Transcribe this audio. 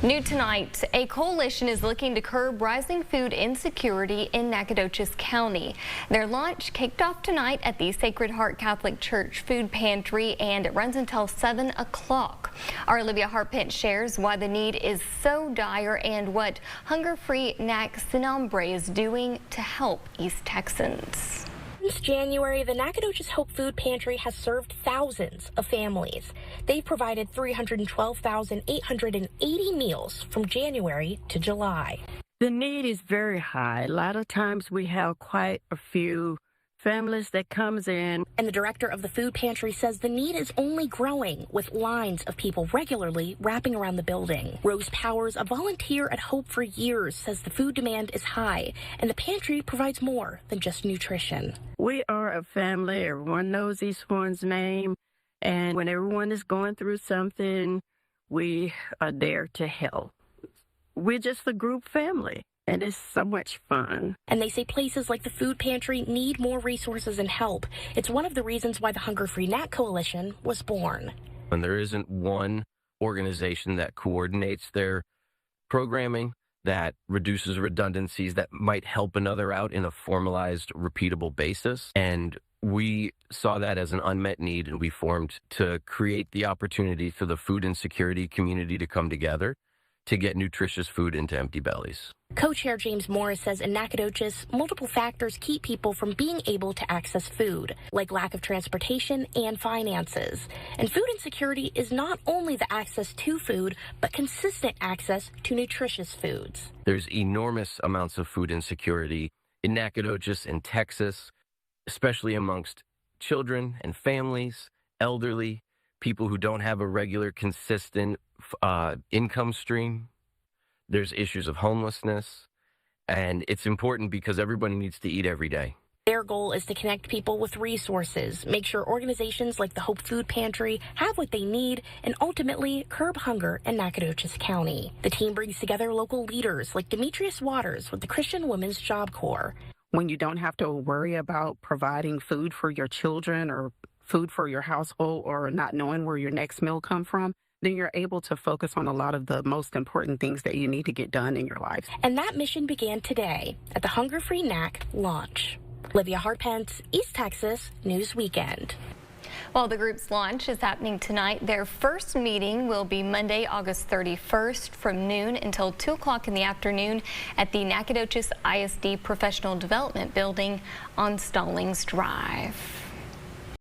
New tonight, a coalition is looking to curb rising food insecurity in Nacogdoches County. Their launch kicked off tonight at the Sacred Heart Catholic Church Food Pantry, and it runs until 7 o'clock. Our Olivia Harpent shares why the need is so dire and what Hunger-Free Nac Sin Hombre is doing to help East Texans. Since January, the Nacogdoches Hope Food Pantry has served thousands of families. They've provided 312,880 meals from January to July. The need is very high. A lot of times we have quite a few families that comes in. And the director of the food pantry says the need is only growing, with lines of people regularly wrapping around the building. Rose Powers, a volunteer at Hope for years, says the food demand is high, and the pantry provides more than just nutrition. We are a family. Everyone knows each one's name. And when everyone is going through something, we are there to help. We're just a group family. And it's so much fun. And they say places like the food pantry need more resources and help. It's one of the reasons why the Hunger-Free Nac Coalition was born. And there isn't one organization that coordinates their programming, that reduces redundancies, that might help another out in a formalized, repeatable basis. And we saw that as an unmet need, and we formed to create the opportunity for the food insecurity community to come together to get nutritious food into empty bellies. Co-chair James Morris says in Nacogdoches, multiple factors keep people from being able to access food, like lack of transportation and finances. And food insecurity is not only the access to food, but consistent access to nutritious foods. There's enormous amounts of food insecurity in Nacogdoches and Texas, especially amongst children and families, elderly, people who don't have a regular, consistent income stream. There's issues of homelessness, and it's important because everybody needs to eat every day. Their goal is to connect people with resources, make sure organizations like the Hope Food Pantry have what they need, and ultimately curb hunger in Nacogdoches County. The team brings together local leaders like Demetrius Waters with the Christian Women's Job Corps. When you don't have to worry about providing food for your children or food for your household or not knowing where your next meal come from, then you're able to focus on a lot of the most important things that you need to get done in your life. And that mission began today at the Hunger-Free Nac launch. Olivia Harpent, East Texas News Weekend. While the group's launch is happening tonight, their first meeting will be Monday, August 31st from noon until 2 o'clock in the afternoon at the Nacogdoches ISD Professional Development Building on Stallings Drive.